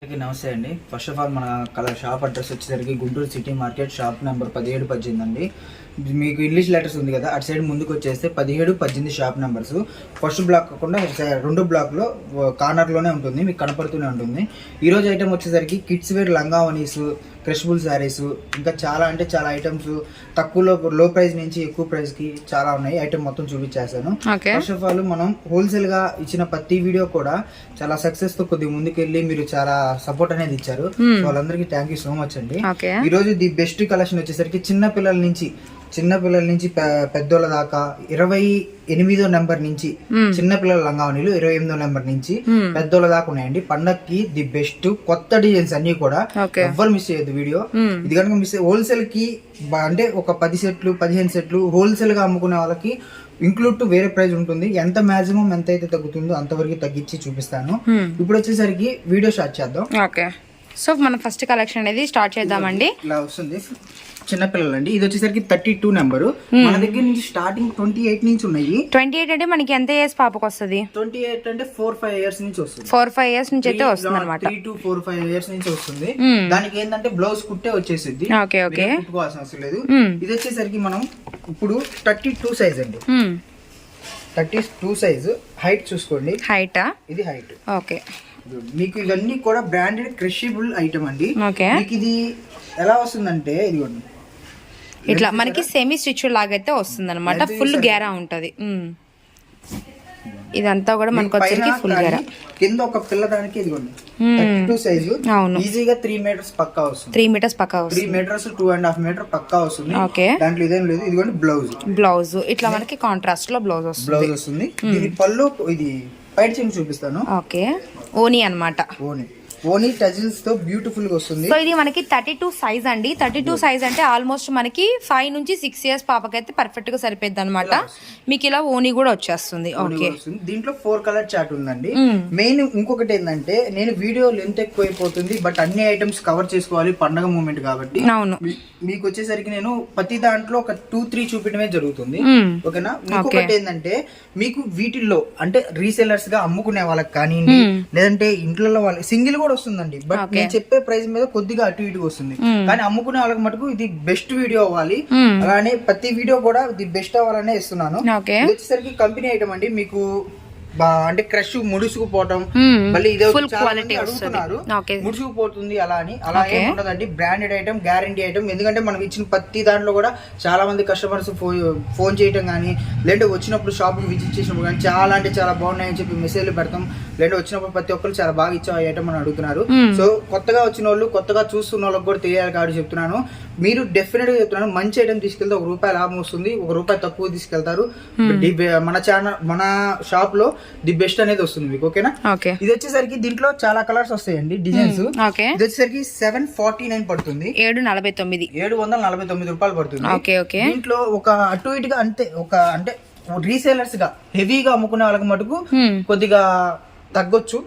నమస్తే అండి. First of all మన షాప్ అడ్రస్ వచ్చేసరికి Guntur city market, shop number 17-18 అండి. మీకు ఇంగ్లీష్ లెటర్స్ ఉంది కదా, అటు సైడ్ ముందుకు వచ్చేస్తే 17-18 షాప్ నెంబర్స్. ఫస్ట్ బ్లాక్ కాకుండా రెండు బ్లాక్లో కార్నర్లోనే ఉంటుంది, మీకు కనపడుతూనే ఉంటుంది. ఈరోజు ఐటమ్ వచ్చేసరికి కిడ్స్ వేర్ లంగావనీస్, క్రషబుల్ శారీస్, ఇంకా చాలా అంటే చాలా ఐటమ్స్ తక్కువలో లో ప్రైస్ నుంచి ఎక్కువ ప్రైస్కి చాలా ఉన్నాయి. ఐటమ్ మొత్తం చూపించేస్తాను. ఫస్ట్ ఆఫ్ ఆల్ మనం హోల్సేల్గా ఇచ్చిన ప్రతి వీడియో కూడా చాలా సక్సెస్తో కొద్దిగా ముందుకెళ్ళి మీరు చాలా సపోర్ట్ అనేది ఇచ్చారు. వాళ్ళందరికీ థ్యాంక్ యూ సో మచ్ అండి. ఈ రోజు ది బెస్ట్ కలెక్షన్ వచ్చేసరికి చిన్న పిల్లల నుంచి పెద్దోళ్ళ దాకా 28వ నెంబర్ నుంచి చిన్న పిల్లల లంగావనీలు, 28వ నెంబర్ నుంచి పెద్దోళ్ళ దాకా ఉన్నాయండి. పండక్కి ది బెస్ట్ కొత్త డిజైన్స్ అన్ని కూడా ఎవ్వరు మిస్ చేయొద్దు వీడియో. ఇది కనుక మిస్ హోల్సేల్ కి అంటే ఒక 10 సెట్లు 15 సెట్లు హోల్సేల్ గా అమ్ముకునే వాళ్ళకి ఇంక్లూడ్ టు వేరే ప్రైస్ ఉంటుంది. ఎంత మాక్సిమం ఎంత అయితే తగ్గుతుందో అంతవరకు తగ్గించి చూపిస్తాను. ఇప్పుడు వచ్చేసరికి వీడియో స్టార్ట్ చేద్దాం. ఓకే, సో మనం ఫస్ట్ కలెక్షన్ అనేది స్టార్ట్ చేద్దామండి. ఇలా వస్తుంది చిన్నపిల్లలు అండి. ఇది వచ్చేసరికి 32 నెంబరు. మన దగ్గర నుంచి స్టార్టింగ్ 28 నుంచి ఉన్నాయి. 28 అంటే మనకి ఎంత ఇయర్స్ పాపకు వస్తుంది? 28 అంటే 4-5 ఇయర్స్ నుంచి వస్తుంది. 4-5 ఇయర్స్ నుంచి అయితే వస్తుంది అనమాట. 3 to 4-5 ఇయర్స్ నుంచి వస్తుంది. దానికి ఏంటంటే బ్లౌజ్ కుట్టే వచ్చేసింది, కుట్టుకోవాల్సిన అవసరం లేదు. ఇది వచ్చేసరికి మనం ఇప్పుడు 32 సైజ్ అండి. 32 సైజు. హైట్ చూసుకోండి. హైటా? ఇది హైట్. ఓకే, మీకు ఇవన్నీ కూడా బ్రాండెడ్ క్రషబుల్ ఐటమ్ అండి. మీకు ఇది ఎలా వస్తుందంటే ఇదిగోండి, ఇట్లా మనకి సెమీ స్టిచ్ లాగైతే వస్తుంది అనమాట. ఫుల్ గేరా ఉంటది. ఇదంతా కూడా మనకు వచ్చేసరికి ఫుల్ గేరా. కింద ఒక పిల్లదానికి ఇదిగోండి 32 సైజు. ఈజీగా 3 మీటర్స్ పక్కా వస్తుంది. 3 మీటర్స్ పక్కా వస్తుంది. 3 మీటర్స్ 2.5 మీటర్ పక్కా వస్తుంది. దాంట్లో ఇదేం లేదు. ఇదిగోండి బ్లౌజ్ ఇట్లా మనకి కాంట్రాస్ట్ లో బ్లౌజ్ వస్తుంది. ఇది పళ్ళు. ఇది పైట్ చెంగు చూపిస్తాను. ఓకే, ఓనీ అన్నమాట. ఓనీ టజిల్స్ తో బ్యూటిఫుల్ గా వస్తుంది. సో ఇది మనకి 32 సైజ్ అండి. 32 సైజ్ అంటే ఆల్మోస్ట్ మనకి 5 నుంచి 6 ఇయర్స్ పాపకైతే పర్ఫెక్ట్ గా సరిపోద్ది అనమాట. మీకు ఇలా ఓనీ కూడా వచ్చేస్తుంది. ఓకే, దీంట్లో 4 కలర్ చార్ట్ ఉందండి. మెయిన్ ఇంకొకటి ఏంటంటే, నేను వీడియో లెంత్ ఎక్కువైపోతుంది, బట్ అన్ని ఐటమ్స్ కవర్ చేసుకోవాలి పండగ మూమెంట్ కాబట్టి. అవును, మీకు వచ్చేసరికి నేను ప్రతి దాంట్లో ఒక 2-3 చూపించడమే జరుగుతుంది. ఓకేనా? ఇంకొకటి ఏంటంటే, మీకు వీటిల్లో అంటే రీసెలర్స్ గా అమ్ముకునే వాళ్ళకి కానీ, లేదంటే ఇంట్లో వాళ్ళకి సింగిల్ కూడా వస్తుందండి. బట్ నేను చెప్పే ప్రైస్ మీద కొద్దిగా అటు ఇటు వస్తుంది. కానీ అమ్ముకునే వాళ్ళకి మటుకు ఇది బెస్ట్ వీడియో అవ్వాలి. అలానే ప్రతి వీడియో కూడా ఇది బెస్ట్ అవ్వాలనే ఇస్తున్నాను. ఇది వచ్చేసరికి కంపెనీ ఐటమ్ అండి. మీకు అంటే క్రష్ ముడుచుకుపోవటం, మళ్ళీ ఇదే అడుగుతున్నారు ముడుచుకుపోతుంది అలా అని. అలా ఏం ఉండదండి. Branded item, guarantee item. ఎందుకంటే మనం ఇచ్చిన ప్రతి దాంట్లో కూడా చాలా మంది కస్టమర్స్ ఫోన్ చేయటం కానీ, లేదంటే వచ్చినప్పుడు షాప్ విజిట్ చేసినప్పుడు కానీ చాలా అంటే చాలా బాగున్నాయని చెప్పి మెసేజ్లు పెడతాం. లేదంటే వచ్చినప్పుడు ప్రతి ఒక్కరు చాలా బాగా ఇచ్చా ఐటమ్ అని అడుగుతున్నారు. సో కొత్తగా వచ్చిన వాళ్ళు, కొత్తగా చూస్తున్న వాళ్ళకి కూడా తెలియాలి కాబట్టి చెప్తున్నాను. మీరు డెఫినెట్ గా చెప్తున్నాను, మంచి ఐటమ్ తీసుకెళ్తే ₹1 లాభం వస్తుంది, ₹1 తక్కువ తీసుకెళ్తారు. మన ఛానల్, మన షాప్ లో ది బెస్ట్ అనేది వస్తుంది మీకు. ఓకేనా? ఇది వచ్చేసరికి దీంట్లో చాలా కలర్స్ వస్తాయండి, డిజైన్స్. ఇది వచ్చేసరికి 749 పడుతుంది. 749 రూపాయలు పడుతుంది. దీంట్లో ఒక అటు ఇటుగా అంతే, ఒక అంటే రీసేలర్స్ గా హెవీగా అమ్ముకునే వాళ్ళకి మటుకు కొద్దిగా తగ్గొచ్చు.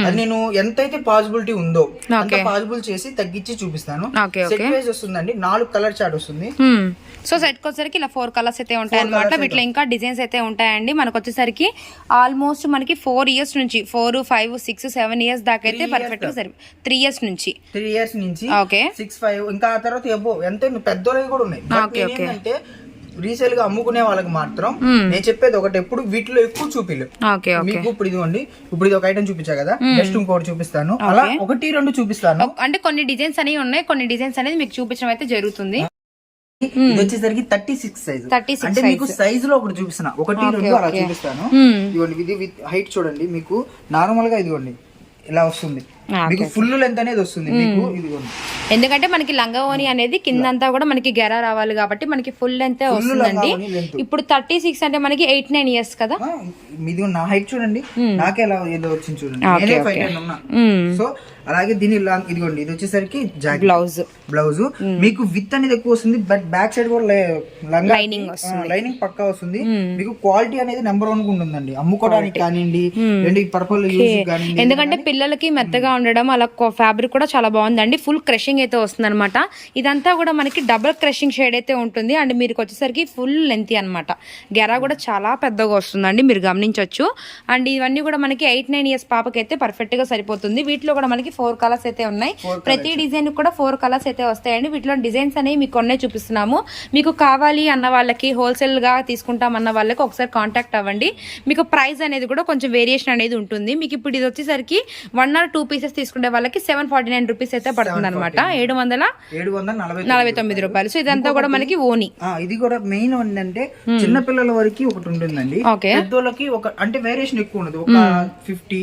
అది నేను ఎంతైతే పాసిబిలిటీ ఉందో అంత పాసిబుల్ చేసి తగ్గించి చూపిస్తాను. సెట్ వైజ్ వస్తుందండి. 4 కలర్ చార్ట్ వస్తుంది. సో సెట్ వచ్చేసరికి ఇలా 4 కలర్స్ అయితే ఉంటాయి అనమాట. వీటిలో ఇంకా డిజైన్స్ అయితే ఉంటాయండి. మనకు వచ్చేసరికి ఆల్మోస్ట్ మనకి 4 ఇయర్స్ నుంచి 4, 5, 6, 7 ఇయర్స్ దాకా అయితే పర్ఫెక్ట్ గా సరి. 3 ఇయర్స్ నుంచి 6, 5 ఇంకా ఆ తర్వాత ఎంత పెద్దోళ్ళవి కూడా ఉన్నాయి. అంటే రీసేల్ గా అమ్ముకునే వాళ్ళకి మాత్రం నేను చెప్పేది ఒకటి, ఎప్పుడు వీటిలో ఎక్కువ చూపిలు మీకు. ఇప్పుడు ఇదిగోండి, ఇప్పుడు ఇది ఒక ఐటమ్ చూపించా కదా, నెక్స్ట్ ఇంకోటి చూపిస్తాను. అలా 1-2 చూపిస్తాను. అంటే కొన్ని డిజైన్స్ అనేవి ఉన్నాయి, కొన్ని డిజైన్స్ అనేది మీకు చూపించడం అయితే జరుగుతుంది. ఇది వచ్చేసరికి 36 సైజ్. అంటే మీకు సైజ్ లో ఒకటి చూపిస్తున్నా, 1-2 అలా చూపిస్తాను. ఇదిగోండి, ఇది విత్ హైట్ చూడండి. మీకు నార్మల్ గా ఇదిగోండి ఇలా వస్తుంది. మీకు ఫుల్ లెంత్ అనేది వస్తుంది మీకు. ఇదిగోండి, ఎందుకంటే మనకి లంగావోని అనేది కిందంతా కూడా మనకి గెరా రావాలి కాబట్టి మనకి ఫుల్ లెంత్ వస్తుందండి. ఇప్పుడు 36 అంటే మనకి 8-9 ఇయర్స్ కదా. ఇది నా హైట్ చూడండి, నాకే ఎలా ఏదో వచ్చింది చూడండి. సో అలాగే దీని ఇదిగోండి, ఇది వచ్చేసరికి బ్లౌజ్ మీకు విత్ అనేది ఎక్కువ వస్తుంది, బట్ బ్యాక్ సైడ్ కూడా లైనింగ్ పక్కా వస్తుంది. మీకు క్వాలిటీ అనేది నెంబర్ 1 ఉంటుందండి, అమ్ముకోవడానికి కానివ్వండి, పర్పల్. ఎందుకంటే పిల్లలకి మెత్తగా ఉండడం, అలా ఫ్యాబ్రిక్ కూడా చాలా బాగుందండి. ఫుల్ క్రషింగ్ షైనింగ్ అయితే వస్తుంది అనమాట. ఇదంతా కూడా మనకి డబుల్ క్రషింగ్ షేడ్ అయితే ఉంటుంది. అండ్ మీరు వచ్చేసరికి ఫుల్ లెంత్ అనమాట. గెరా కూడా చాలా పెద్దగా వస్తుందండి, మీరు గమనించవచ్చు. అండ్ ఇవన్నీ కూడా మనకి 8-9 ఇయర్స్ పాపకి అయితే పర్ఫెక్ట్ గా సరిపోతుంది. వీటిలో కూడా మనకి 4 కలర్స్ అయితే ఉన్నాయి. ప్రతి డిజైన్ కూడా 4 కలర్స్ అయితే వస్తాయండి. వీటిలో డిజైన్స్ అనేవి మీకు కొన్నే చూపిస్తున్నాము. మీకు కావాలి అన్న వాళ్ళకి, హోల్సేల్ గా తీసుకుంటామన్న వాళ్ళకి ఒకసారి కాంటాక్ట్ అవ్వండి. మీకు ప్రైస్ అనేది కూడా కొంచెం వేరియేషన్ అనేది ఉంటుంది. మీకు ఇప్పుడు ఇది వచ్చేసరికి 1 or 2 పీసెస్ తీసుకునే వాళ్ళకి 749 రూపీస్ అయితే పడుతుంది అనమాట. 749 రూపాయలు. సో ఇదంతా కూడా మనకి ఓని. ఇది కూడా మెయిన్ ఏంటంటే చిన్న పిల్లల వరకు ఒకటి ఉంటుందండి, పెద్దోళ్ళకి ఒక అంటే వేరియేషన్ ఎక్కువ ఉండదు, ఒక 50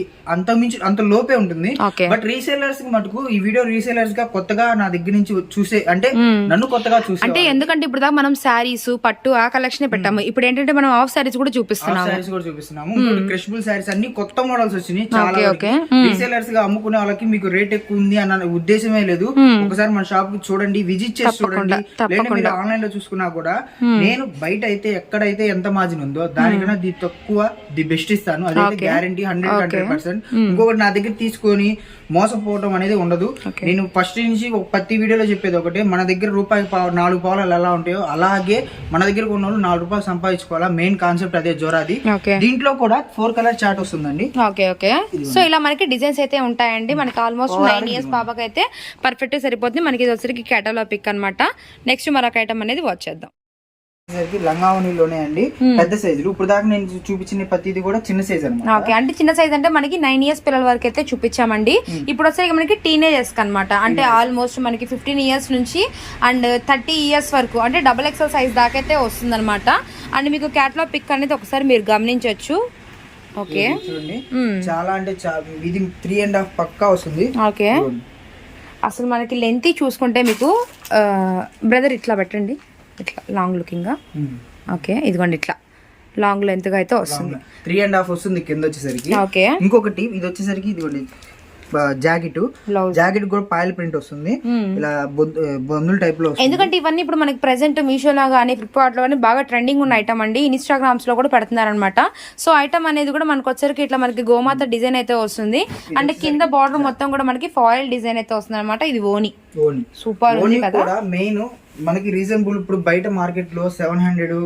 అంత లోపే ఉంటుంది. బట్ రీసేలర్స్ కి మటుకు ఈ వీడియో రీసేలర్స్ గా కొత్తగా నా దగ్గర నుంచి చూసే అంటే నన్ను కొత్తగా చూసే అంటే ఎందుకంటే ఇప్పుడు దాకా మనం శారీస్ పట్టు ఆ కలెక్షన్ పెట్టాము. ఇప్పుడు ఏంటంటే మనం ఆఫ్ శారీస్ కూడా చూపిస్తున్నాము. క్రషబుల్ శారీస్ అన్ని కొత్త మోడల్స్ వచ్చినాయి. చాలా రీసేలర్స్ గా అమ్ముకునే వాళ్ళకి మీకు రేట్ ఎక్కువ ఉంది అన్న ఉద్దేశమే లేదు. ఒకసారి మన షాప్ కి చూడండి, విజిట్ చేసి చూడండి. లేదా ఆన్లైన్ లో చూసుకున్నా కూడా నేను బయట అయితే ఎక్కడైతే ఎంత మార్జిన్ ఉందో దానికన్నా తక్కువ ది బెస్ట్ ఇస్తాను. అదైతే గ్యారంటీ 100%. ఇంకొకటి నా దగ్గర తీసుకొని మోసపోవడం అనేది ఉండదు. నేను ఫస్ట్ నుంచి ప్రతి వీడియోలో చెప్పేది ఒకటే, మన దగ్గర రూపాయి 4 పావులు ఎలా ఉంటాయో అలాగే మన దగ్గర ఉన్న వాళ్ళు 4 రూపాయలు సంపాదించుకోవాలా. మెయిన్ కాన్సెప్ట్ అదే జోరాది. దీంట్లో కూడా 4 కలర్ చార్ట్ వస్తుందండి. సో ఇలా మనకి డిజైన్స్ అయితే ఉంటాయండి. మనకి ఆల్మోస్ట్ 9 ఇయర్స్ పాపకి అయితే పర్ఫెక్ట్ సరిపోతుంది. మనకి ఇది వచ్చరికి కేటలాగ్ పిక్ అనమాట. నెక్స్ట్ మరొక ఐటమ్ అనేది వాచ్ చేద్దాం. లంగావనిలోనే అండి పెద్ద సైజులు. ఇప్పుడు దాకా నేను చూపించిన ప్రతిది కూడా చిన్న సైజ్ అనమాట. అంటే చిన్న సైజ్ అంటే మనకి 9 ఇయర్స్ పిల్లల వరకు అయితే చూపించామండి. ఇప్పుడు వచ్చేసరికి మనకి టీనేజర్స్ అనమాట. అంటే ఆల్మోస్ట్ మనకి 15 ఇయర్స్ నుంచి అండ్ 30 ఇయర్స్ వరకు అంటే XXL సైజ్ దాకా అయితే వస్తుంది అనమాట. అండ్ మీకు క్యాటలాగ్ పిక్ అనేది ఒకసారి మీరు గమనించవచ్చు. ఓకే చూడండి, చాలా అంటే ఇది 3.5 పక్కా వస్తుంది. ఓకే అసలు మనకి లెంత్ చూసుకుంటే మీకు బ్రదర్ ఇట్లా పెట్టండి, ఇట్లా లాంగ్ లుకింగ్ గా. ఓకే ఇదిగోండి ఇట్లా లాంగ్ లెంత్ గా అయితే వస్తుంది. 3.5 వస్తుంది కింద వచ్చేసరికి. ఓకే ఇంకొకటి ఇది వచ్చేసరికి ఇదిగోండి జాకెట్ కూడా పాయల్ ప్రింట్ వస్తుంది, ఇలా బొందుల టైప్ లో. ఎందుకంటే ఇవన్నీ ఇప్పుడు మనకి ప్రెసెంట్ మీషోలో గానీ ఫ్లిప్కార్ట్ లో బాగా ట్రెండింగ్ ఉన్న ఐటమ్ అండి. ఇన్స్టాగ్రామ్స్ లో కూడా పెడుతున్నారు అనమాట. సో ఐటమ్ అనేది కూడా మనకు వచ్చరికి ఇట్లా మనకి గోమాత డిజైన్ అయితే వస్తుంది. అంటే కింద బార్డర్ మొత్తం కూడా మనకి ఫాయిల్ డిజైన్ అయితే వస్తుంది అనమాట. ఇది ఓని సూపర్ ఉంది కదా. మెయిన్ మనకి రీజనబుల్ ఇప్పుడు బయట మార్కెట్ లో 700,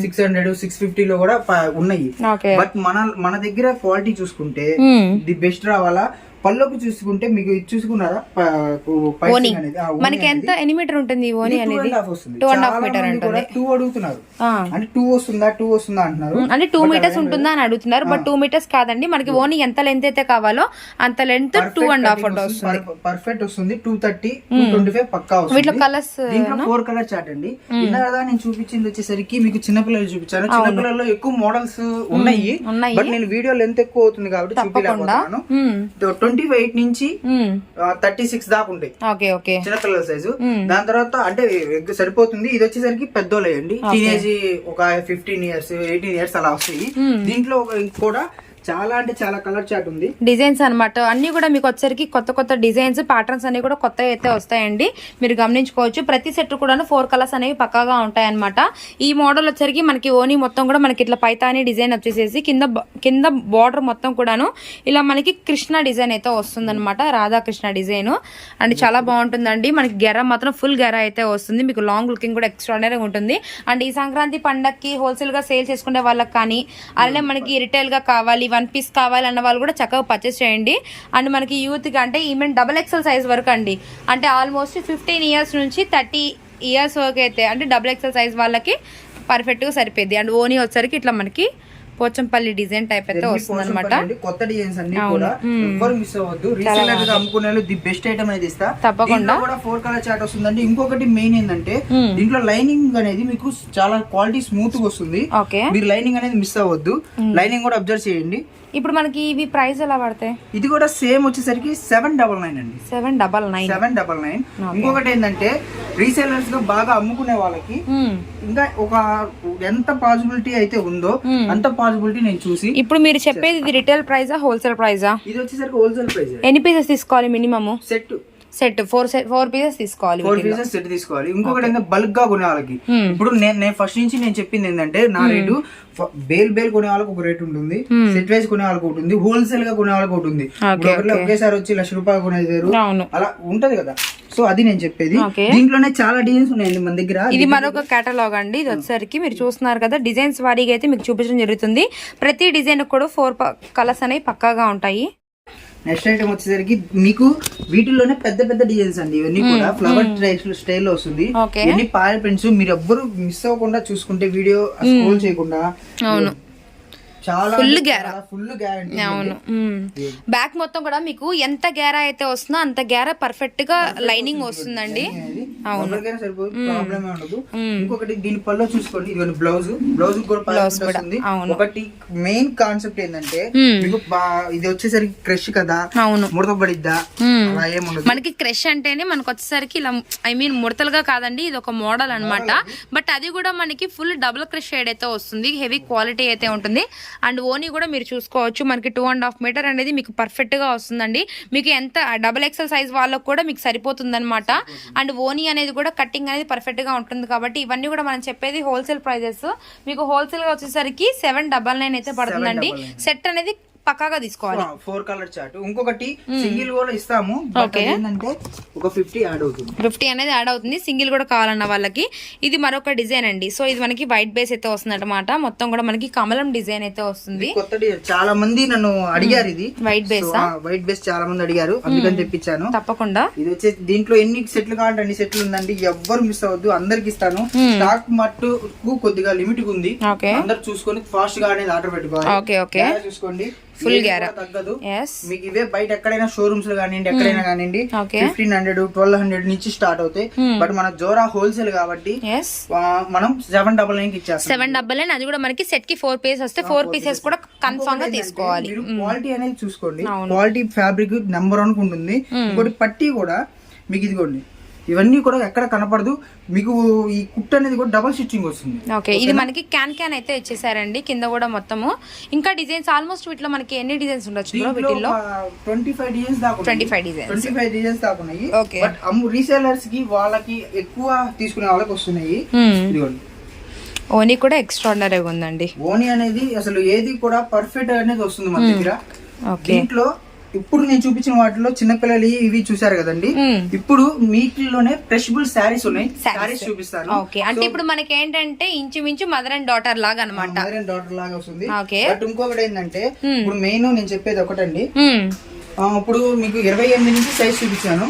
600, 650 లో కూడా ఉన్నాయి. బట్ మన దగ్గర క్వాలిటీ చూసుకుంటే ది బెస్ట్ రావాలా. పళ్ళకు చూసుకుంటే మీకు చూసుకున్నారా మనకి ఎంత ఎన్ని మీటర్ ఉంటుంది ఓని అనేది? 2.5 మీటర్ ఉంటుంది. 2 అడుగుతున్నారు అంటే 2 వస్తుందా అంటున్నారు. అంటే 2 మీటర్స్ ఉంటుందా అని అడుగుతున్నారు. బట్ 2 మీటర్స్ కాదండి, మనకి ఓని ఎంత లెంత్ అయితే కావాలో అంత లెంత్ 2.5 వస్తుంది. పర్ఫెక్ట్ వస్తుంది. 230, 225 పక్కా వస్తుంది. వీటిలో కలర్స్ 4 కలర్ చార్ట్ అండి. కదా నేను చూపించింది వచ్చేసరికి మీకు చిన్నపిల్లలు చూపించాను. చిన్నపిల్లల్లో ఎక్కువ మోడల్స్ ఉన్నాయి. బట్ నేను వీడియో లెంత్ ఎక్కువ అవుతుంది కాబట్టి చూపించలేకపోతున్నాను. 28 నుంచి 36 దాకా ఉంటాయి చిన్నపిల్లల సైజు. దాని తర్వాత అంటే సరిపోతుంది. ఇది వచ్చేసరికి పెద్దోళ్ళండి, టీనేజ్ ఒక 15 ఇయర్స్ 18 ఇయర్స్ అలా వస్తాయి. దీంట్లో కూడా చాలా అంటే చాలా కలర్ చార్ట్ ఉంది, డిజైన్స్ అనమాట. అన్ని కూడా మీకు వచ్చరికి కొత్త డిజైన్స్ ప్యాటర్న్స్ అన్ని కూడా కొత్త అయితే వస్తాయండి. మీరు గమనించుకోవచ్చు. ప్రతి సెట్ కూడా 4 కలర్స్ అనేవి పక్కాగా ఉంటాయి అనమాట. ఈ మోడల్ వచ్చరికి మనకి ఓని మొత్తం కూడా మనకి ఇట్లా పైతాని డిజైన్ వచ్చేసేసి కింద బార్డర్ మొత్తం కూడాను ఇలా మనకి కృష్ణ డిజైన్ అయితే వస్తుంది అనమాట. రాధాకృష్ణ డిజైన్ అండ్ చాలా బాగుంటుందండి. మనకి గెర మాత్రం ఫుల్ గెర అయితే వస్తుంది. మీకు లాంగ్ లుకింగ్ కూడా ఎక్స్ట్రాడనరీ ఉంటుంది. అండ్ ఈ సంక్రాంతి పండగకి హోల్సేల్ గా సేల్ చేసుకునే వాళ్ళకి కానీ అలానే మనకి రిటైల్ గా కావాలి 1 పీస్ కావాలన్న వాళ్ళు కూడా చక్కగా పర్చేస్ చేయండి. అండ్ మనకి యూత్ కి అంటే ఈవెన్ XXL సైజ్ వరకు అండి. అంటే ఆల్మోస్ట్ 15 ఇయర్స్ నుంచి 30 ఇయర్స్ వరకు అయితే అంటే XXL సైజ్ వాళ్ళకి పర్ఫెక్ట్ గా సరిపోద్ది. అండ్ ఓనీ వచ్చరికి ఇట్లా మనకి పోచంపల్లి డిజైన్ టైప్ అయితే వస్తుంది అనమాట. కొత్త డిజైన్స్ అన్ని కూడా ఎవ్వరు మిస్ అవ్వద్దు. రీసెలర్ గా అమ్ముకునే ది బెస్ట్ ఐటమ్ అనేది ఇస్తా. తప్పకుండా 4 కలర్ చార్ట్ వస్తుందండి. ఇంకొకటి మెయిన్ ఏంటంటే దీంట్లో లైనింగ్ అనేది మీకు చాలా క్వాలిటీ స్మూత్ గా వస్తుంది. మీరు లైనింగ్ అనేది మిస్ అవ్వద్దు. లైనింగ్ కూడా అబ్జర్వ్ చేయండి. ఇప్పుడు మనకి ఇవి ప్రైస్ ఎలా పడతాయి? ఇది కూడా సేమ్ వచ్చేసరికి 799 అండి. 799. ఇంకొకటి ఏంటంటే రీసేలర్స్ గా బాగా అమ్ముకునే వాళ్ళకి ఇంకా ఒక ఎంత పాసిబిలిటీ అయితే ఉందో అంత పాసిబిలిటీ నేను చూసి. ఇప్పుడు మీరు చెప్పేది ఇది రిటైల్ ప్రైజా హోల్సేల్ ప్రైజా? ఇది వచ్చేసరికి హోల్సేల్ ప్రైస్. ఎన్ని పీసెస్ తీసుకోవాలి మినిమం? సెట్ 4 పీసెస్ తీసుకోవాలి. 4 పీసెస్ సెట్ తీసుకోవాలి. ఇంకొకటి ఏంటంటే బల్క్ గా కొనే వాళ్ళకి ఇప్పుడు నేను ఫస్ట్ నుంచి నేను చెప్పింది ఏంటంటే నా రేటు బేల్ కొనే వాళ్ళకి ఒక రేట్ ఉంటుంది, సెట్ వైజ్ కొనే వాళ్ళకి ఒకటి ఉంది, హోల్సేల్ గా కొనే వాళ్ళకి ఒకటి ఉంది. ఒకేసారి వచ్చి 1,00,000 రూపాయలు కొనేది వేరు, అలా ఉంటది కదా. సో అది నేను చెప్పేది. Okay. దీంట్లోనే చాలా డిజైన్స్ ఉన్నాయండి మన దగ్గర. ఇది మరొక కేటలాగ్ అండి. ఇది వచ్చేసరికి మీరు చూస్తున్నారు కదా, డిజైన్స్ వారీగా అయితే మీకు చూపించడం జరుగుతుంది. ప్రతి డిజైన్ కూడా 4 కలర్స్ అనేవి పక్కాగా ఉంటాయి. నెక్స్ట్ ఐటమ్ వచ్చేసరికి మీకు వీటిల్లోనే పెద్ద పెద్ద డిజైన్స్ అండి. ఇవన్నీ కూడా ఫ్లవర్ స్టైల్ లో వస్తుంది. ఇవన్నీ పాయల్ ప్రింట్స్. మీరు ఎవ్వరు మిస్ అవ్వకుండా చూసుకుంటే వీడియో స్క్రోల్ చేయకుండా. అవును, చాలా ఫుల్ గ్యారంటీ. అవును. బ్యాక్ మొత్తం కూడా మీకు ఎంత గేరా అయితే వస్తుందో అంత గేరా పర్ఫెక్ట్ గా లైనింగ్ వస్తుందండి. అవును, సరిపోదు, ప్రాబ్లమ్ ఉండదు. ఇంకొకటి దీని పళ్ళు చూసుకోండి, ఇది బ్లౌజ్ కూడా వస్తుంది. ఒకటి మెయిన్ కాన్సెప్ట్ ఏంటంటే మీకు ఇది వచ్చేసరికి క్రష్ కదా, అవును, ముడత పడిద్దా అలా ఏముండదు. మనకి క్రష్ అంటేనే మనకు వచ్చేసరికి ఇలా ముడతలుగా కాదండి, ఇది ఒక మోడల్ అన్నమాట. బట్ అది కూడా మనకి ఫుల్ డబుల్ క్రష్ షేడ్ అయితే వస్తుంది, హెవీ క్వాలిటీ అయితే ఉంటుంది. అండ్ ఓనీ కూడా మీరు చూసుకోవచ్చు, మనకి 2.5 మీటర్ అనేది మీకు పర్ఫెక్ట్ గా వస్తుందండి. మీకు ఎంత XXL సైజ్ వాళ్ళకు కూడా మీకు సరిపోతుంది అనమాట. అండ్ ఓనీ అనేది కూడా కటింగ్ అనేది పర్ఫెక్ట్ గా ఉంటుంది. కాబట్టి ఇవన్నీ కూడా మనం చెప్పేది హోల్సేల్ ప్రైజెస్. మీకు హోల్సేల్ గా వచ్చేసరికి 799 అయితే పడుతుందండి. సెట్ అనేది పక్కాగా తీసుకోవాలి. 4 కలర్ చార్ట్. ఇంకొకటి సింగిల్ కూడా ఇస్తాము. ఏంటంటే ఒక 50 యాడ్ అవుతుంది. 50 అనేది యాడ్ అవుతుంది సింగిల్ కూడా కావాలన్న వాళ్ళకి. ఇది మరొక డిజైన్ అండి. సో ఇది మనకి వైట్ బేస్ అయితే వస్తుంది అనమాట. మొత్తం కూడా మనకి కమలం డిజైన్ అయితే వస్తుంది. కొత్త డిజైన్ చాలా మంది నన్ను అడిగారు. ఇది వైట్ బేస్ చాలా మంది అడిగారు, అందుకని తెప్పించాను. తప్పకుండా. ఇది వచ్చే దీంట్లో ఎన్ని సెట్లు కావాలంటే అన్ని సెట్లు ఉందండి. ఎవ్వరు మిస్ అవ్వద్దు, అందరికి ఇస్తాను. స్టాక్ మట్టుకు కొద్దిగా లిమిట్ ఉంది. అందరు చూసుకొని ఫాస్ట్ గా అనేది ఆర్డర్ పెట్టుకోవాలి. చూసుకోండి, ఫుల్ గ్యారా తగ్గదు. మీకు ఇవే బయట ఎక్కడైనా షోరూమ్స్ లో కానివ్వండి, ఎక్కడైనా కానివ్వండి 1500 1200 నుంచి స్టార్ట్ అవుతాయి. బట్ మన జోరా హోల్సేల్ కాబట్టి మనం 799 కి ఇచ్చేస్తాం. 799. అది కూడా మనకి సెట్ కి 4 పీసెస్ వస్తే 4 పీసెస్ కూడా కన్ఫర్మ్ గా తీసుకోవాలి. క్వాలిటీ అనేది చూసుకోండి, క్వాలిటీ ఫ్యాబ్రిక్ నెంబర్ 1 ఉంటుంది. ఇంకోటి పట్టి కూడా మీకు ఇదిగోండి, ఇవన్నీ కూడా ఎక్కడ కనపడదు మీకు. ఈ కుట్ అనేది కూడా డబుల్ స్టిచ్చింగ్ వస్తుంది. ఓకే, ఇది మనకి క్యాన్ అయితే ఇచ్చేసారండి కింద కూడా మొత్తము. ఇంకా డిజైన్స్ ఆల్మోస్ట్ వీటిలో మనకి ఎన్ని డిజైన్స్ ఉండొచ్చు వీటిలో? 25 డిజైన్స్ దాకా. 25 డిజైన్స్ దాకా ఉన్నాయి. బట్ రీసేలర్స్ కి వాళ్ళకి ఎక్కువ తీసుకునే వాళ్ళకి వస్తున్నాయి. ఇదిగోండి, ఓనీ కూడా ఎక్స్ట్రాడినరీగా ఉందండి. ఓనీ అనేది అసలు ఏది కూడా పర్ఫెక్ట్ అనేది వస్తుంది మన దగ్గర. దీంట్లో ఇప్పుడు నేను చూపించిన వాటిలో చిన్నపిల్లలు ఇవి చూసారు కదండి. ఇప్పుడు వీటిలోనే ఫ్రెషబుల్ శారీస్ ఉన్నాయి. శారీస్ చూపిస్తాను. ఓకే, అంటే ఇప్పుడు మనకి ఏంటంటే ఇంచుమించు మదర్ అండ్ డాటర్ లాగా అనమాట. మదర్ అండ్ డాటర్ లాగా వస్తుంది. బట్ ఇంకొకటి ఏంటంటే ఇప్పుడు మెయిన్ నేను చెప్పేది ఒకటండి. ఇప్పుడు మీకు 28 నుంచి సైజ్ చూపించాను.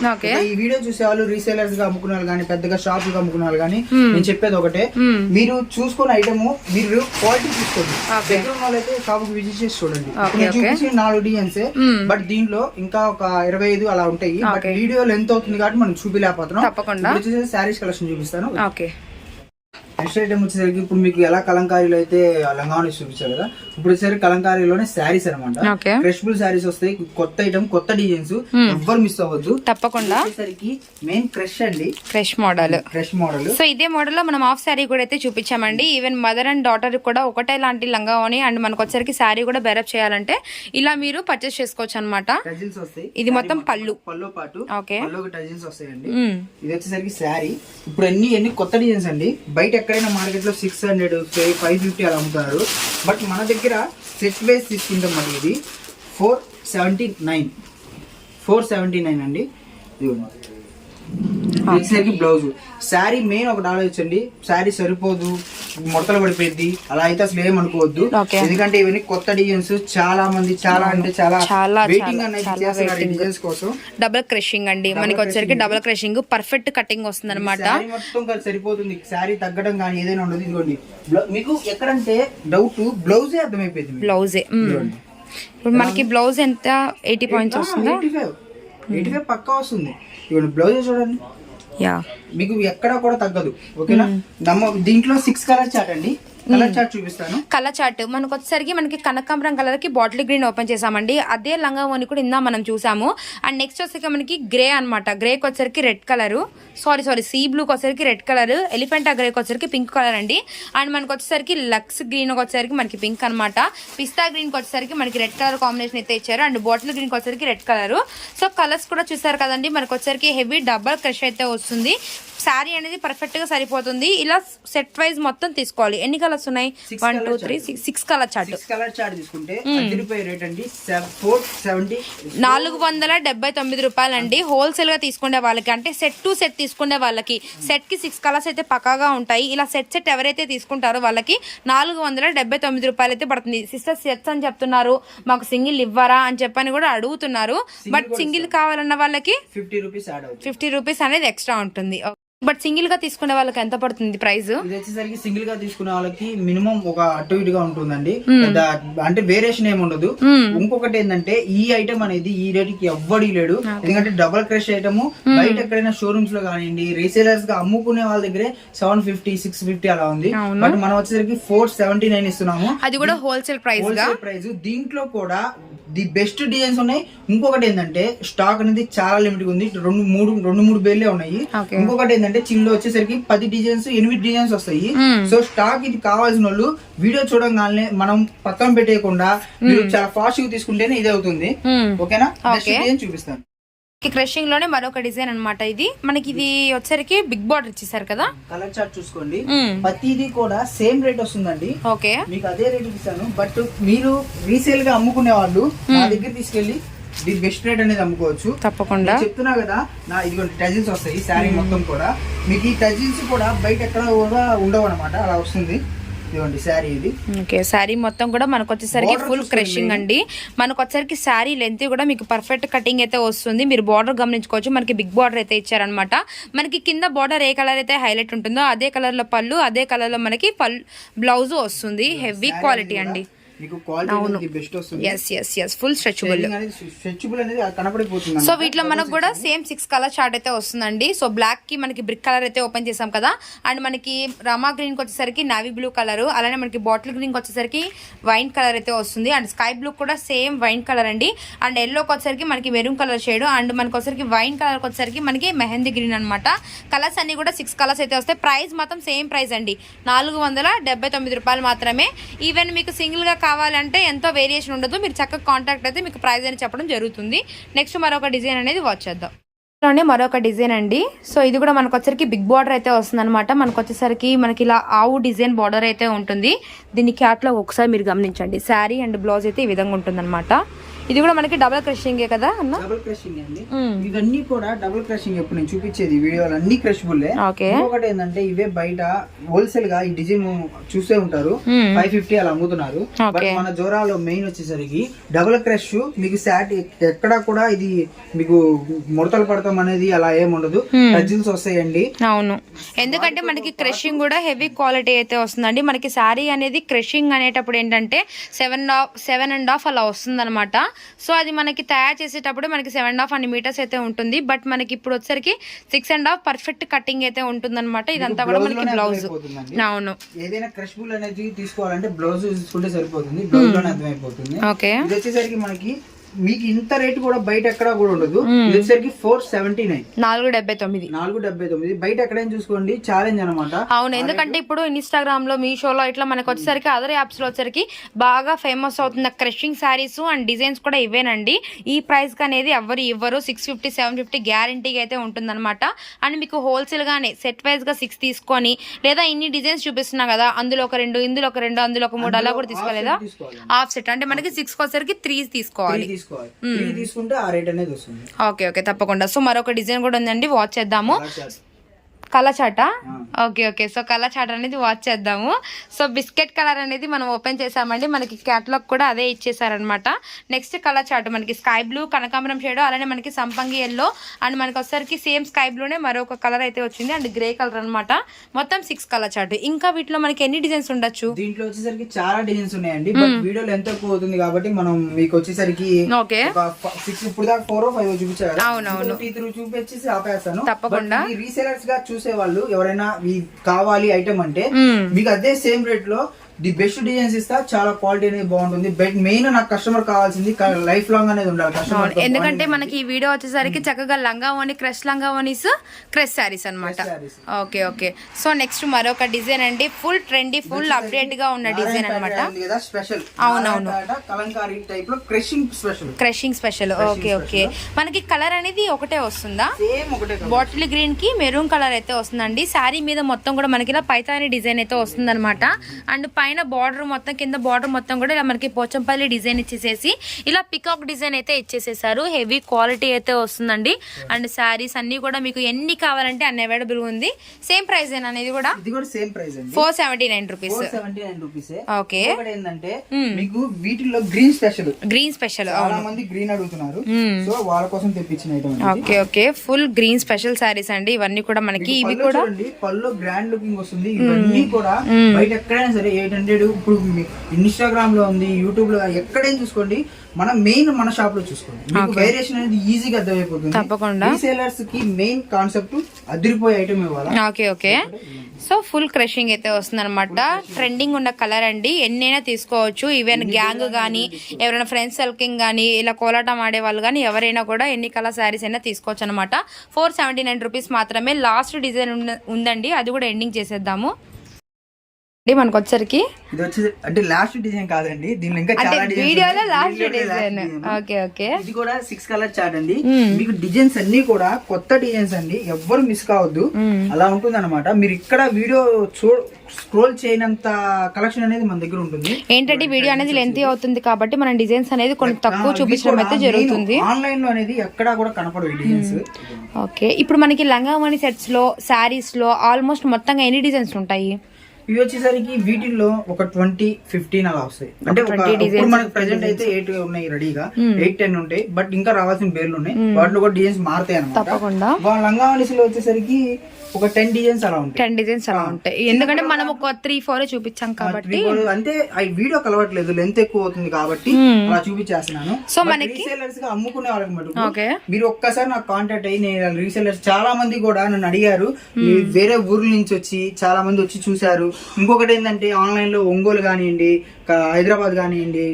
ఈ వీడియో చూసే వాళ్ళు రీసేలర్స్ గా అమ్ముకునే వాళ్ళు కానీ, పెద్దగా షాప్ గా అమ్ముకునే వాళ్ళు కానీ, నేను చెప్పేది ఒకటే, మీరు చూసుకున్న ఐటమ్ మీరు క్వాలిటీ చూసుకోండి. దగ్గర ఉన్న వాళ్ళైతే షాప్ విజిట్ చేసి చూడండి. చూపించిన 4 డిజైన్స్, బట్ దీంట్లో ఇంకా ఒక 25 అలా ఉంటాయి. బట్ వీడియో లెంత్ అవుతుంది కాబట్టి మనం చూపిలేకపోతున్నాం. శారీస్ కలెక్షన్ చూపిస్తాను. నెక్స్ట్ ఐటమ్ వచ్చేసరికి ఇప్పుడు మీకు ఎలా కలంకారీలో అయితే లంగావని చూపించారు కదా, ఇప్పుడు వచ్చేసరికి కలంకారీలోనే శారీస్ అనమాట. ఫ్రెషబుల్ శారీస్ వస్తాయి. కొత్త ఐటమ్, కొత్త డిజైన్స్, ఎవ్వరు మిస్ అవ్వద్దు. తప్పకుండా. మెయిన్ క్రష్ అండి, క్రష్ మోడల్. సో ఇదే మోడల్ లో మనం హాఫ్ శారీ కూడా అయితే చూపించామండి. ఈవెన్ మదర్ అండ్ డాటర్ కూడా ఒకటే లాంటి లంగావని. అండ్ మనకు వచ్చేసరికి శారీ కూడా బెరప్ చేయాలంటే ఇలా మీరు పర్చేస్ చేసుకోవచ్చు అనమాట. ఇది మొత్తం పళ్ళు పాటు టజిల్స్ వస్తాయండి. ఇది వచ్చేసరికి శారీ. ఇప్పుడు ఎన్ని కొత్త డిజైన్స్ అండి. బయట ఎక్కడైనా మార్కెట్ లో 600 550 అలా అమ్ముతారు. బట్ మన దగ్గర సెట్ వైజ్ తీసుకుంటాం. మరి ఇది 479 అండి. బ్లౌజ్ శారీ మెయిన్ ఒకటి ఆలోచించండి. శారీ సరిపోదు, ముడతలు పడిపోయింది అలా అయితే అసలు ఏమనుకోవద్దు. ఎందుకంటే ఇవన్నీ కొత్త డిజైన్స్. చాలా మంది చాలా వెయిటింగ్ అనేది డిజైన్స్ కోసం. డబుల్ క్రషింగ్ అండి మనకి వచ్చేసరికి. డబుల్ క్రషింగ్ పర్ఫెక్ట్ కటింగ్ వస్తుంది అనమాట. మొత్తం సరిపోతుంది. శారీ తగ్గడం కానీ ఏదైనా ఉండదు. ఇదిగోండి, మీకు ఎక్కడంటే డౌట్ బ్లౌజే అర్థమైపోయింది. బ్లౌజే ఇప్పుడు మనకి బ్లౌజ్ ఎంత 80 పాయింట్స్ వస్తుందా? 85 పక్కా వస్తుంది. ఇవన్నీ బ్లౌజ్ చూడండి, మీకు ఎక్కడ కూడా తగ్గదు. ఓకేనా. దీంట్లో 6 కలర్ చార్ట్ అండి. కలర్ చార్ట్ చూపిస్తాను. కలర్ చార్ట్ మనకు వచ్చేసరికి మనకి కనకాంబరం కలర్ కి బాటిల్ గ్రీన్ ఓపెన్ చేసామండి. అదే లంగావోని కూడా ఇందా మనం చూసాము. అండ్ నెక్స్ట్ వచ్చేసరికి మనకి గ్రే అనమాట. గ్రేకి వచ్చేసరికి రెడ్ కలర్, సారీ సీ బ్లూకి వచ్చేసరికి రెడ్ కలర్, ఎలిఫెంటా గ్రేకి వచ్చేసరికి పింక్ కలర్ అండి. అండ్ మనకు వచ్చేసరికి లక్స్ గ్రీన్ వచ్చేసరికి మనకి పింక్ అనమాట. పిస్తా గ్రీన్ కి వచ్చేసరికి మనకి రెడ్ కలర్ కాంబినేషన్ అయితే ఇచ్చారు. అండ్ బాటిల్ గ్రీన్ కి వచ్చేసరికి రెడ్ కలర్. సో కలర్స్ కూడా చూసారు కదండి. మనకు వచ్చేసరికి హెవీ డబల్ క్రష్ అయితే వస్తుంది. శారీ అనేది పర్ఫెక్ట్ గా సరిపోతుంది. ఇలా సెట్ వైజ్ మొత్తం తీసుకోవాలి. ఎన్ని కలర్స్ కలర్స్ ఉన్నాయి? 1 2 3 6 కలర్ చార్ట్. 6 కలర్ చార్ట్ తీసుకుంటే రూ. రేట్ అండి 470. 479 రూపాయలండి. హోల్సేల్ గా తీసుకునే వాళ్ళకి, అంటే సెట్ టు సెట్ తీసుకునే వాళ్ళకి, సెట్ కి 6 కలర్స్ అయితే పక్కాగా ఉంటాయి. ఇలా సెట్ ఎవరైతే తీసుకుంటారో వాళ్ళకి 479 రూపాయలు అయితే పడుతుంది. సిస్టర్ సెట్స్ అని చెప్తున్నారు, మాకు సింగిల్ ఇవ్వరా అని చెప్పని కూడా అడుగుతున్నారు. బట్ సింగిల్ కావాలన్న వాళ్ళకి 50 రూపీస్ యాడ్ అవుతుంది. 50 రూపీస్ అనేది ఎక్స్ట్రా ఉంటుంది. బట్ సింగిల్ గా తీసుకునే వాళ్ళకి ఎంత పడుతుంది ప్రైస్? ఇది వచ్చేసరికి సింగిల్ గా తీసుకునే వాళ్ళకి మినిమం ఒక అటు ఇటుగా ఉంటుందండి. అంటే వేరియేషన్ ఏమి ఉండదు. ఇంకొకటి ఏంటంటే ఈ ఐటమ్ అనేది ఈ రేట్ కి ఎవ్వడి లేడు. ఎందుకంటే డబుల్ క్రష్ ఐటమ్ బయట ఎక్కడైనా షోరూమ్స్ లో కానివ్వండి, రీసేలర్స్ గా అమ్ముకునే వాళ్ళ దగ్గరే 750 650 అలా ఉంది. బట్ మనం వచ్చేసరికి 479 ఇస్తున్నాము. అది కూడా హోల్సేల్ ప్రైస్. దీంట్లో కూడా ది బెస్ట్ డిజైన్స్ ఉన్నాయి. ఇంకొకటి ఏంటంటే స్టాక్ అనేది చాలా లిమిట్ ఉంది. 2-3 బేర్లే ఉన్నాయి. ఇంకొకటి ఏంటంటే చిల్లో వచ్చేసరికి 10 డిజైన్స్ 8 డిజైన్స్ వస్తాయి. సో స్టాక్ ఇది కావాల్సిన వాళ్ళు వీడియో చూడగానే మనం పక్కన పెట్టేయకుండా మీరు చాలా ఫాస్ట్ గా తీసుకుంటేనే ఇది అవుతుంది. ఓకేనా? డిజైన్ చూపిస్తాను. క్రషింగ్ లోనే మరొక డిజైన్ అన్నమాట. ఇది మనకి ఇది వచ్చేసరికి బిగ్ బార్డర్ ఇచ్చేసారు కదా. కలర్ చార్ట్ చూసుకోండి. ప్రతిది కూడా సేమ్ రేట్ వస్తుందండి. ఓకే, మీకు అదే రేట్ ఇస్తాను. బట్ మీరు రీసేల్ గా అమ్ముకునే వాళ్ళు నా దగ్గర తీసుకెళ్లి ది బెస్ట్ రేట్ అనేది అమ్ముకోవచ్చు. తప్పకుండా చెప్తున్నా కదా. నా ఇదిగోండి టజిల్స్ వస్తాయి శారీ మొత్తం కూడా. మీకు ఈ టజిల్స్ కూడా బయట ఎక్కడ కూడా ఉండవు అనమాట, అలా వస్తుంది. ఇదిగోండి శారీ ఇది. ఓకే, శారీ మొత్తం కూడా మనకు వచ్చేసరికి ఫుల్ క్రషింగ్ అండి. మనకు వచ్చేసరికి శారీ లెంత్ కూడా మీకు పర్ఫెక్ట్ కటింగ్ అయితే వస్తుంది. మీరు బార్డర్ గమనించుకోవచ్చు. మనకి బిగ్ బార్డర్ అయితే ఇచ్చారనమాట. మనకి కింద బార్డర్ ఏ కలర్ అయితే హైలైట్ ఉంటుందో అదే కలర్ లో పళ్ళు, అదే కలర్ లో మనకి బ్లౌజ్ వస్తుంది. హెవీ క్వాలిటీ అండి. ఫుల్ స్ట్రెచబుల్ అనేది కనపడిపోతుంది. సో వీటిలో మనకు కూడా సేమ్ 6 కలర్ చార్ట్ అయితే వస్తుందండి. సో బ్లాక్ కి మనకి బ్రిక్ కలర్ అయితే ఓపెన్ చేసాం కదా. అండ్ మనకి రామా గ్రీన్ కి వచ్చేసరికి నావీ బ్లూ కలర్, అలానే మనకి బాటిల్ గ్రీన్ కి వచ్చేసరికి వైన్ కలర్ అయితే వస్తుంది. అండ్ స్కై బ్లూ కూడా సేమ్ వైన్ కలర్ అండి. అండ్ ఎల్లోకి వచ్చేసరికి మనకి మెరూన్ కలర్ షేడ్. అండ్ మనకి వచ్చేసరికి వైన్ కలర్ వచ్చేసరికి మనకి మెహందీ గ్రీన్ అనమాట. కలర్స్ అన్ని కూడా 6 కలర్స్ అయితే వస్తాయి. ప్రైస్ మాత్రం సేమ్ ప్రైస్ అండి, 479 రూపాయలు మాత్రమే. ఈవెన్ మీకు సింగిల్ గా కావాలంటే ఎంతో వేరియేషన్ ఉండదు. మీరు చక్కగా కాంటాక్ట్ అయితే మీకు ప్రైస్ అని చెప్పడం జరుగుతుంది. నెక్స్ట్ మరొక డిజైన్ అనేది వాచ్ చేద్దాం. మరొక డిజైన్ అండి. సో ఇది కూడా మనకు వచ్చేసరికి బిగ్ బార్డర్ అయితే వస్తుంది అనమాట. మనకు వచ్చేసరికి మనకి ఇలా ఆవు డిజైన్ బార్డర్ అయితే ఉంటుంది. దీని క్యాట్ లో ఒకసారి మీరు గమనించండి. శారీ అండ్ బ్లౌజ్ అయితే ఈ విధంగా ఉంటుంది అనమాట. ఇది కూడా మనకి డబుల్ క్రషింగ్ కదా అన్న? డబుల్ క్రషింగ్ అండి. ఇవన్నీ కూడా డబుల్ క్రషింగ్. ఎప్పుడు నేను చూపించేది వీడియోలు అన్ని క్రషబుల్. ఇంకొకటి ఏంటంటే ఇవే బయట హోల్సేల్ గా ఈ డిజైన్ చూసే ఉంటారు 550 అలా అమ్ముతున్నారు. బట్ మన జోరాలో మెయిన్ వచ్చేసరికి డబుల్ క్రష్. మీకు శాట్ ఎక్కడా కూడా ఇది మీకు ముడతలు పడతాం అనేది అలా ఏముండదు. టజిల్స్ వస్తాయండి. అవును, ఎందుకంటే మనకి క్రషింగ్ కూడా హెవీ క్వాలిటీ అయితే వస్తుందండి. మనకి శారీ అనేది క్రషింగ్ అనేటప్పుడు ఏంటంటే 7.5 అలా వస్తుంది అనమాట. సో అది మనకి తయారు చేసేటప్పుడు మనకి 7.5 మీటర్స్ అయితే ఉంటుంది. బట్ మనకి ఇప్పుడు వచ్చేసరికి 6.5 పర్ఫెక్ట్ కటింగ్ అయితే ఉంటుంది అనమాట. ఇదంతా కూడా మనకి బ్లౌజ్. అవును, ఏదైనా క్రషబుల్ అనేది తీసుకోవాలంటే బ్లౌజ్ తీసుకుంటే సరిపోతుంది. బ్లౌజ్ లోనే అర్థమైపోతుంది. ఓకే, ఇది వచ్చేసరికి మనకి మీకు ఇంత రేట్ కూడా బయట ఎక్కడా కూడా ఉండదు. ఇది వచ్చేసరికి 479. 479 బయట ఎక్కడైనా చూసుకోండి. ఛాలెంజ్ అనమాట. అవును, ఎందుకంటే ఇప్పుడు ఇన్స్టాగ్రామ్ లో, మీషోలో ఇట్లా మనకు వచ్చేసరికి అదర్ యాప్స్ లో వచ్చేసరికి బాగా ఫేమస్ అవుతున్న క్రషింగ్ శారీస్ అండ్ డిజైన్స్ కూడా ఇవేనండి. ఈ ప్రైస్ కి అనేది ఎవరు ఇవ్వరు. 650 750 గ్యారంటీగా అయితే ఉంటుంది అనమాట. అండ్ మీకు హోల్సేల్ గానే సెట్ వైజ్ గా 6 తీసుకొని, లేదా ఇన్ని డిజైన్స్ చూపిస్తున్నా కదా, అందులో ఒక 2, ఇందులో ఒక 2, అందులో ఒక 3 అలా కూడా తీసుకోలేదా? హాఫ్ సెట్ అంటే మనకి 6 వచ్చేసరికి 3 తీసుకోవాలి. తీసుకుంటే ఆ రేట్ అనేది వస్తుంది. ఓకే ఓకే, తప్పకుండా. సో మరొక డిజైన్ కూడా ఉందండి, వాచ్ చేద్దాము. కలర్ చాట. Okay okay, so colour chart అనేది వాచ్ చేద్దాము. సో బిస్కెట్ కలర్ అనేది మనం ఓపెన్ చేసామండి. మనకి క్యాటలాగ్ కూడా అదే ఇచ్చేసారనమాట. నెక్స్ట్ కలర్ చాట్ మనకి స్కై బ్లూ, కనకాంబరం షేడ్, అలానే మనకి సంపంగి ఎల్లో, అండ్ మనకి వచ్చేసరికి సేమ్ స్కై బ్లూనే మరొక కలర్ అయితే వచ్చింది. అండ్ గ్రే కలర్ అనమాట. మొత్తం 6 కలర్ చాట్. ఇంకా వీటిలో మనకి ఎన్ని డిజైన్స్ ఉండొచ్చు? దీంట్లో వచ్చేసరికి చాలా డిజైన్స్ ఉన్నాయండి. బట్ వీడియోలో ఎంత ఎక్కువ అవుతుంది కాబట్టి మనం మీకు వచ్చేసరికి ఇప్పుడు దాకా 4 or 5 చూపించారు. అవునవును, చూపించేసి ఆపేస్తాను. తప్పకుండా. రీసేలర్స్ గా చూసే వాళ్ళు ఎవరైనా కావాలి ఐటమ్ అంటే మీకు అదే సేమ్ రేట్ లో ది బెస్ట్ డిజైన్స్ ఇస్తా, చాలా క్వాలిటీ అనేది బాగుంటుంది. మెయిన్ నాకు కస్టమర్ కావాల్సింది లైఫ్ లాంగ్ అనేది ఉండాలి కస్టమర్. ఎందుకంటే మనకి ఈ వీడియో వచ్చేసరికి చక్కగా లంగా ఓని క్రష్ లంగా ఓనీస్ క్రష్ శారీస్ అన్నమాట. Okay okay. సో నెక్స్ట్ మరొక డిజైన్ అండి, ఫుల్ ట్రెండీ ఫుల్ అప్డేట్ గా ఉన్న డిజైన్ అన్నమాట. స్పెషల్ అవునవును, కలంకారీ టైప్ లో crushing special. Crushing special. Okay okay. మనకి కలర్ అనేది ఒకటే వస్తుందా? సేమ్ ఒకటే, బాటిల్ గ్రీన్ కి మెరూన్ కలర్ అయితే వస్తుందండి. శారీ మీద మొత్తం కూడా మనకి ఇలా పైతాని డిజైన్ అయితే వస్తుంది అనమాట. అండ్ పైన బార్డర్ మొత్తం, కింద బార్డర్ మొత్తం కూడా ఇలా మనకి పోచంపల్లి డిజైన్ ఇచ్చేసేసి ఇలా పికాక్ డిజైన్ అయితే ఇచ్చేసేసారు. హెవీ క్వాలిటీ అయితే వస్తుందండి. అండ్ శారీస్ అన్ని కూడా మీకు ఎన్ని కావాలంటే అన్ని అవైలబుల్ ఉంది. సేమ్ ప్రైస్ అనేది కూడా ఇది కూడా సేమ్ ప్రైస్ అండి, 479 రూపీస్. 479 రూపీస్. ఓకే. ఏంటంటే మీకు వీటిల్లో గ్రీన్ స్పెషల్, గ్రీన్ స్పెషల్ చాలా మంది గ్రీన్ అడుగుతున్నారు, సో వాళ్ళ కోసం తెప్పించిన item. Okay okay. Full green special saris అండి ఇవన్నీ కూడా మనకి. ఇవి కూడా పళ్ళు గ్రాండ్ లుకింగ్ వస్తుంది. ఇవన్నీ కూడా బయట ఎక్కడైనా సరే 800. ఇప్పుడు ఇన్స్టాగ్రామ్ లో ఉంది, యూట్యూబ్ లో ఎక్కడైనా చూసుకోండి, మన మెయిన్ మన షాప్ లో చూసుకోండి, మీకు వేరియేషన్ అనేది ఈజీగా అర్థమైపోతుంది. తప్పకుండా రీసేలర్స్ కి మెయిన్ కాన్సెప్ట్ అదిరిపోయే ఐటమ్ ఇవ్వాలి. Okay okay. So full crushing అయితే వస్తుంది అనమాట. ట్రెండింగ్ ఉన్న కలర్ అండి, ఎన్నైనా తీసుకోవచ్చు. ఈవెన్ గ్యాంగ్ గానీ, ఎవరైనా ఫ్రెండ్స్ సర్కింగ్ గానీ, ఇలా కోలాటం ఆడే వాళ్ళు కానీ ఎవరైనా కూడా ఎన్ని కలర్ శారీస్ అయినా తీసుకోవచ్చు అనమాట. 479 రూపీస్ మాత్రమే. లాస్ట్ డిజైన్ ఉందండి, అది కూడా ఎండింగ్ చేసేద్దాము. మనకు వచ్చరికి ఇది వచ్చేసి అంటే లాస్ట్ డిజైన్ కాదండి, దీనిలో ఇంకా చాలా వీడియోలో లాస్ట్ డిజైన్. Okay okay. ఇది కూడా 6 కలర్ చార్ట్ అండి. మీకు డిజైన్స్ అన్ని కూడా కొత్త డిజైన్స్ అండి, ఎవ్వరు మిస్ కావద్దు, అలా ఉంటుంది అనమాట. మీరు ఇక్కడ వీడియో స్క్రోల్ చేయనంత కలెక్షన్ అనేది మన దగ్గర ఉంటుంది. ఏంటంటే వీడియో అనేది లెంత్ అవుతుంది కాబట్టి మనం డిజైన్స్ అనేది కొన్ని తక్కువ చూపించడం అయితే జరుగుతుంది. ఆన్లైన్ లో అనేది ఎక్కడా కూడా కనపడవు ఈ డిజైన్స్. ఓకే. ఇప్పుడు మనకి లంగావణి సెట్స్ లో, శారీస్ లో ఆల్మోస్ట్ మొత్తంగా ఎన్ని డిజైన్స్ ఉంటాయి? ఇవి వచ్చేసరికి వీటిల్లో ఒక 20-15 అలా వస్తాయి. అంటే మనకి ప్రెసెంట్ అయితే 8 ఉన్నాయి రెడీగా, 8-10 ఉంటాయి. బట్ ఇంకా రావాల్సిన పేర్లు ఉన్నాయి, వాటిలో కూడా డిజైన్స్ మారుతాయి అనమాట. లంగావనిలో వచ్చేసరికి ఒక 10 డిజైన్స్ అలా ఉంటాయి. 10 డిజైన్స్ అలా ఉంటాయి. ఎందుకంటే మనం ఒక 3-4 చూపించాం కాబట్టి, అంటే వీడియో కలవట్లేదు, లెంత్ ఎక్కువ అవుతుంది కాబట్టి అలా చూపించేస్తున్నాను. సో మనకి రీసేలర్స్ గా అమ్ముకునే వాళ్ళకి మటుకు మీరు ఒక్కసారి నాకు కాంటాక్ట్ అయ్యి, నేను రీసేలర్స్ చాలా మంది కూడా నన్ను అడిగారు, వేరే ఊర్ల నుంచి వచ్చి చాలా మంది వచ్చి చూసారు. ఇంకొకటి ఏంటంటే ఆన్లైన్ లో ఒంగోలు కానివ్వండి, హైదరాబాద్ కానివ్వండి,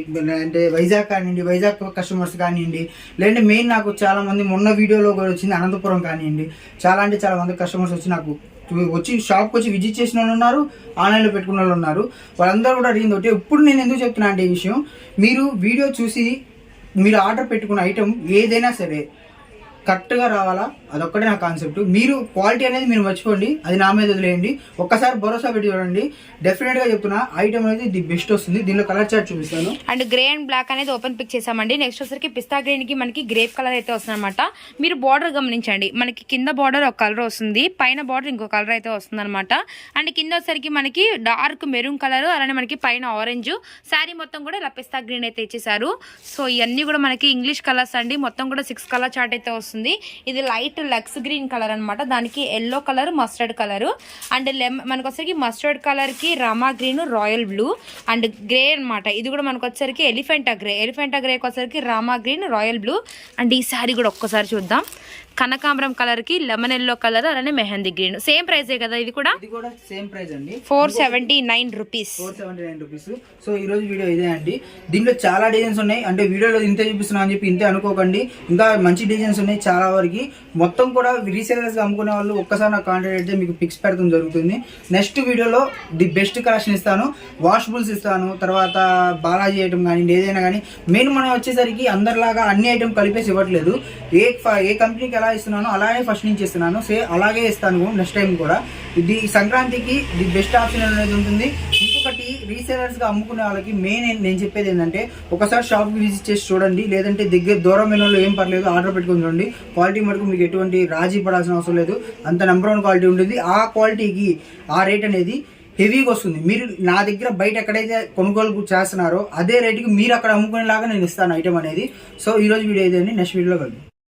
అంటే వైజాగ్ కానివ్వండి, వైజాగ్ కస్టమర్స్ కానివ్వండి, లేదంటే మెయిన్ నాకు చాలా మంది మొన్న వీడియోలో కూడా వచ్చింది అనంతపురం కానివ్వండి, చాలా అంటే చాలా మంది కస్టమర్స్ వచ్చి నాకు వచ్చి షాప్కి వచ్చి విజిట్ చేసిన వాళ్ళు ఉన్నారు, ఆన్లైన్లో పెట్టుకున్న వాళ్ళు ఉన్నారు. వాళ్ళందరూ కూడా అడిగింది ఒకటి. ఇప్పుడు నేను ఎందుకు చెప్తున్నా అంటే ఈ విషయం, మీరు వీడియో చూసి మీరు ఆర్డర్ పెట్టుకున్న ఐటమ్ ఏదైనా సరే కరెక్ట్గా రావాలా, అదొక్కటే నా కాన్సెప్ట్. మీరు క్వాలిటీ అనేది మీరు మర్చిపోండి, అది నా మీద వదిలేయండి. ఒక్కసారి భరోసా పెట్టి చూడండి, డెఫినెట్ గా చెప్తున్నా ఐటమ్ అనేది ది బెస్ట్ వస్తుంది. దీనిలో కలర్ చార్ట్ చూపిస్తాను. అండ్ గ్రే అండ్ బ్లాక్ అనేది ఓపెన్ పిక్ చేసామండి. నెక్స్ట్ వచ్చరికి పిస్తా గ్రీన్ కి మనకి గ్రేప్ కలర్ అయితే వస్తుంది అనమాట. మీరు బార్డర్ గమనించండి, మనకి కింద బార్డర్ ఒక కలర్ వస్తుంది, పైన బార్డర్ ఇంకో కలర్ అయితే వస్తుంది అనమాట. అండ్ కింద వచ్చరికి మనకి డార్క్ మెరూన్ కలర్, అలానే మనకి పైన ఆరెంజ్. శారీ మొత్తం కూడా ఇలా పిస్తా గ్రీన్ అయితే ఇచ్చేసారు. సో ఇవన్నీ కూడా మనకి ఇంగ్లీష్ కలర్స్ అండి. మొత్తం కూడా 6 కలర్ చార్ట్ అయితే వస్తుంది. ఇది లైట్ లక్స్ గ్రీన్ కలర్ అనమాట, దానికి yellow colour, mustard colour. And మనకు వచ్చరికి మస్టర్డ్ కలర్ కి Rama green, royal blue and grey అనమాట. ఇది కూడా మనకు వచ్చరికి ఎలిఫెంటా గ్రేకి వచ్చరికి Rama green, royal blue. And ఈ శారీ కూడా ఒక్కసారి చూద్దాం. కనకాంబరం కలర్ కి లెమన్ ఎల్లో కలర్, అలానే మెహందీ గ్రీన్. సేమ్ ప్రైజే కదా ఇది కూడా? ఇది కూడా సేమ్ ప్రైస్ అండి, 479 రూపీస్. 479 రూపీస్. సో ఈ రోజు వీడియో ఇదే అండి. దీంట్లో చాలా డిజైన్స్ ఉన్నాయి, అంటే వీడియోలో ఇంతే చూపిస్తున్నా అని చెప్పి ఇంతే అనుకోకండి, ఇంకా మంచి డిజైన్స్ ఉన్నాయి చాలా వరకు. మొత్తం కూడా రీసేలర్స్ అమ్ముకునే వాళ్ళు ఒక్కసారి నాకు కాంటాక్ట్ అయితే మీకు పిక్స్ పెడతాం జరుగుతుంది. నెక్స్ట్ వీడియోలో ది బెస్ట్ కలెక్షన్ ఇస్తాను, వాషబుల్స్ ఇస్తాను, తర్వాత బాలాజీ ఐటమ్ కానీ ఏదైనా కానీ. మెయిన్ మనం వచ్చేసరికి అందరిలాగా అన్ని ఐటమ్ కలిపేసి ఇవ్వట్లేదు, ఏ కంపెనీకి ఎలా ఇస్తున్నానో అలాగే ఫస్ట్ నుంచి ఇస్తున్నాను, అలాగే ఇస్తాను నెక్స్ట్ టైం కూడా. ఇది సంక్రాంతికి ది బెస్ట్ ఆప్షన్ అనేది ఉంటుంది. ఇంకొకటి రీసేలర్స్ గా అమ్ముకునే వాళ్ళకి మెయిన్ నేను చెప్పేది ఏంటంటే, ఒకసారి షాప్ కి విజిట్ చేసి చూడండి, లేదంటే దూరమైన వాళ్ళు ఏం పర్లేదు ఆర్డర్ పెట్టుకుని చూడండి. క్వాలిటీ మటుకు మీకు ఎటువంటి రాజీ పడాల్సిన అవసరం లేదు, అంత నెంబర్ 1 క్వాలిటీ ఉంటుంది. ఆ క్వాలిటీకి ఆ రేట్ అనేది హెవీగా వస్తుంది. మీరు నా దగ్గర బయట ఎక్కడైతే కొనుగోలు చేస్తున్నారో అదే రేటుకి మీరు అక్కడ అమ్ముకునేలాగా నేను ఇస్తాను ఐటమ్ అనేది. సో ఈ రోజు వీడియో ఇదే అండి, నెక్స్ట్ వీడియోలో కలుద్దాం.